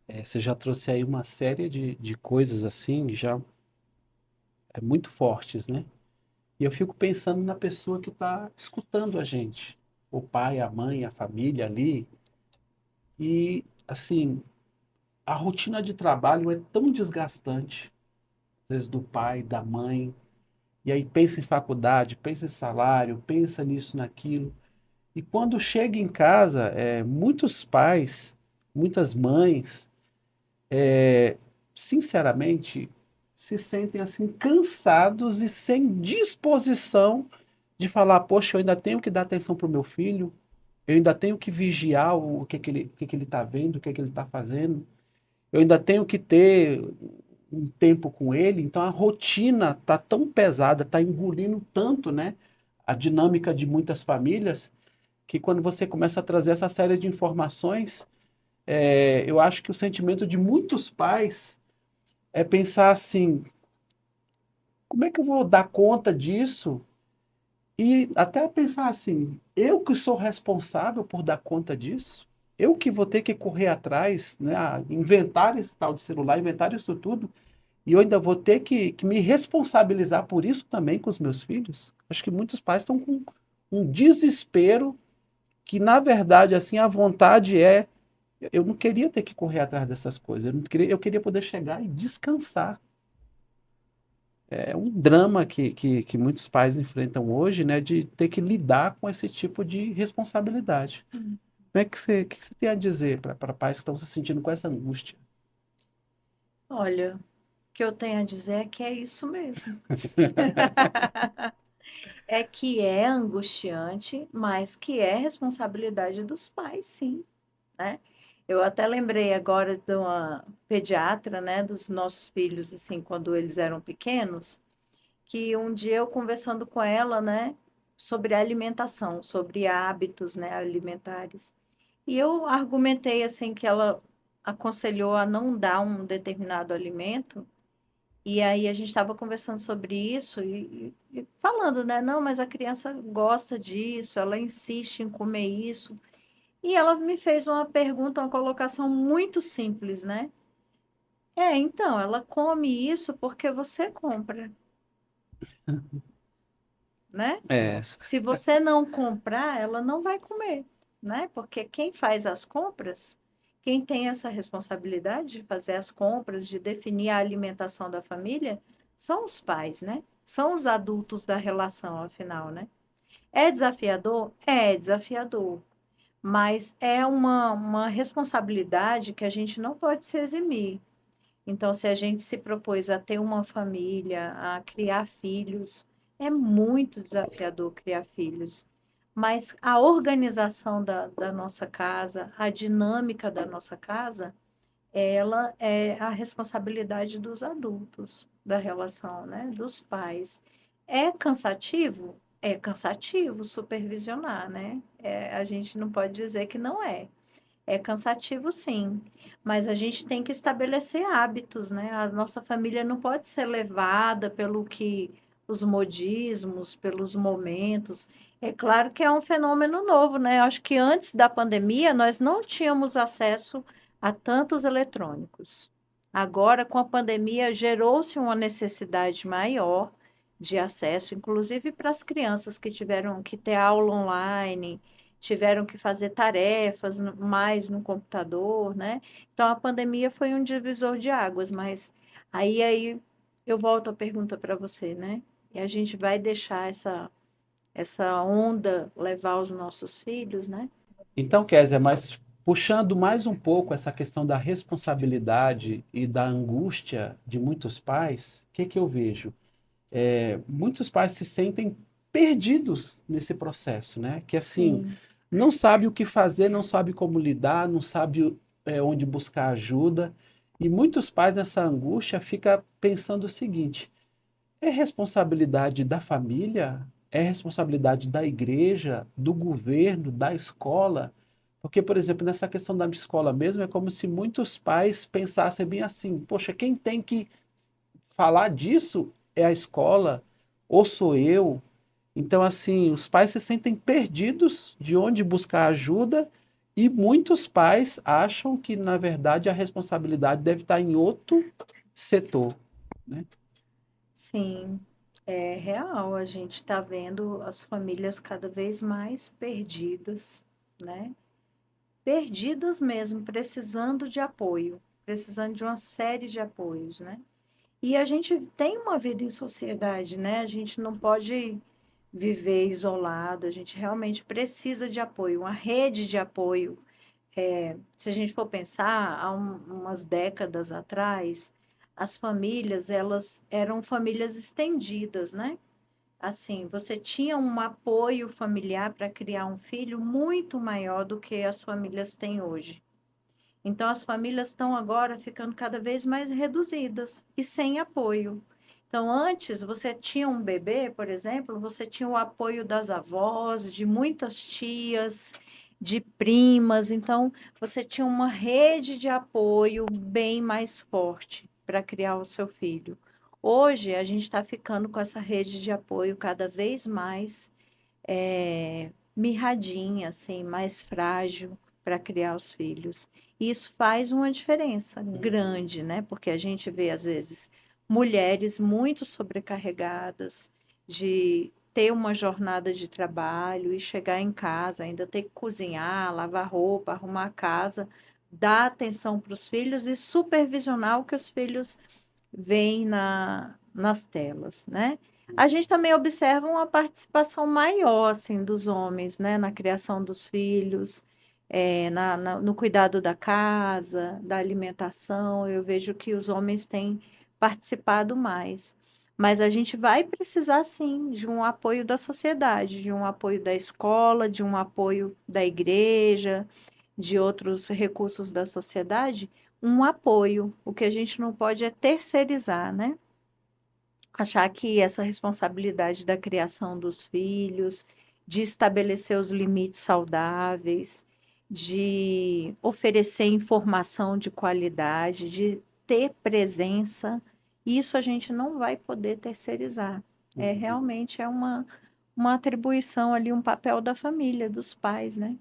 Você já trouxe aí uma série de coisas assim, já muito fortes, né? E eu fico pensando na pessoa que está escutando a gente, o pai, a mãe, a família ali. E, assim, a rotina de trabalho é tão desgastante, às vezes do pai, da mãe, e aí pensa em faculdade, pensa em salário, pensa nisso, naquilo. E quando chega em casa, muitos pais, muitas mães, sinceramente, se sentem assim cansados e sem disposição de falar, poxa, eu ainda tenho que dar atenção para o meu filho, eu ainda tenho que vigiar o que que ele está vendo, o que que ele está fazendo, eu ainda tenho que ter um tempo com ele, então a rotina está tão pesada, está engolindo tanto, né, a dinâmica de muitas famílias, que quando você começa a trazer essa série de informações, eu acho que o sentimento de muitos pais é pensar assim, como é que eu vou dar conta disso? E até pensar assim, eu que sou responsável por dar conta disso, eu que vou ter que correr atrás, né, inventar esse tal de celular, inventar isso tudo, e eu ainda vou ter que me responsabilizar por isso também com os meus filhos. Acho que muitos pais estão com um desespero que, na verdade, assim, a vontade eu não queria ter que correr atrás dessas coisas, eu queria poder chegar e descansar. É um drama que muitos pais enfrentam hoje, né, de ter que lidar com esse tipo de responsabilidade. Hum. Como é que você tem a dizer para pais que estão se sentindo com essa angústia? Olha, o que eu tenho a dizer é que é isso mesmo. É que é angustiante, mas que é responsabilidade dos pais, sim, né? Eu até lembrei agora de uma pediatra, né, dos nossos filhos, assim, quando eles eram pequenos, que um dia eu conversando com ela, né, sobre alimentação, sobre hábitos, né, alimentares. E eu argumentei, assim, que ela aconselhou a não dar um determinado alimento. E aí a gente estava conversando sobre isso e falando, né? Não, mas a criança gosta disso, ela insiste em comer isso. E ela me fez uma pergunta, uma colocação muito simples, né? Então, ela come isso porque você compra, né? É, Se você não comprar, ela não vai comer, né? Porque quem faz as compras, quem tem essa responsabilidade de fazer as compras, de definir a alimentação da família, são os pais, né? São os adultos da relação, afinal, né? É desafiador? É desafiador. Mas é uma responsabilidade que a gente não pode se eximir. Então, se a gente se propôs a ter uma família, a criar filhos, é muito desafiador criar filhos. Mas a organização da nossa casa, a dinâmica da nossa casa, ela é a responsabilidade dos adultos, da relação, né? Dos pais. É cansativo? É cansativo supervisionar, né? A gente não pode dizer que não é. É cansativo, sim, mas a gente tem que estabelecer hábitos, né? A nossa família não pode ser levada pelo que os modismos, pelos momentos. É claro que é um fenômeno novo, né? Acho que antes da pandemia nós não tínhamos acesso a tantos eletrônicos. Agora, com a pandemia, gerou-se uma necessidade maior de acesso, inclusive para as crianças que tiveram que ter aula online, tiveram que fazer tarefas mais no computador, né? Então a pandemia foi um divisor de águas, mas aí eu volto a pergunta para você, né? E a gente vai deixar essa onda levar os nossos filhos, né? então, Kézia, mas puxando mais um pouco essa questão da responsabilidade e da angústia de muitos pais, o que que eu vejo? Muitos pais se sentem perdidos nesse processo, né? Que assim, Sim. não sabe o que fazer, não sabe como lidar, não sabe onde buscar ajuda. E muitos pais nessa angústia ficam pensando o seguinte: é responsabilidade da família? É responsabilidade da igreja, do governo, da escola? Porque, por exemplo, nessa questão da escola mesmo, é como se muitos pais pensassem bem assim: poxa, quem tem que falar disso é a escola, ou sou eu. Então, assim, os pais se sentem perdidos de onde buscar ajuda E muitos pais acham que, na verdade, a responsabilidade deve estar em outro setor, né? Sim, é real. A gente está vendo as famílias cada vez mais perdidas, né? Perdidas mesmo, precisando de apoio, precisando de uma série de apoios, né? E a gente tem uma vida em sociedade, né? A gente não pode viver isolado, a gente realmente precisa de apoio, uma rede de apoio. Se a gente for pensar, umas décadas atrás, as famílias, elas eram famílias estendidas, né? Assim, você tinha um apoio familiar para criar um filho muito maior do que as famílias têm hoje. Então, as famílias estão agora ficando cada vez mais reduzidas e sem apoio. Então, antes, você tinha um bebê, por exemplo, você tinha o apoio das avós, de muitas tias, de primas. Então, você tinha uma rede de apoio bem mais forte para criar o seu filho. Hoje, a gente está ficando com essa rede de apoio cada vez mais mirradinha, assim, mais frágil para criar os filhos. E isso faz uma diferença grande, né? Porque a gente vê, às vezes, mulheres muito sobrecarregadas de ter uma jornada de trabalho e chegar em casa, ainda ter que cozinhar, lavar roupa, arrumar a casa, dar atenção para os filhos e supervisionar o que os filhos veem nas telas, né? A gente também observa uma participação maior, assim, dos homens, né, na criação dos filhos, no cuidado da casa, da alimentação. Eu vejo que os homens têm participado mais. Mas a gente vai precisar, sim, de um apoio da sociedade, de um apoio da escola, de um apoio da igreja, de outros recursos da sociedade, um apoio. O que a gente não pode é terceirizar, né? Achar que essa responsabilidade da criação dos filhos, de estabelecer os limites saudáveis, de oferecer informação de qualidade, de ter presença, isso a gente não vai poder terceirizar. Uhum. Realmente uma atribuição ali, um papel da família, dos pais, né?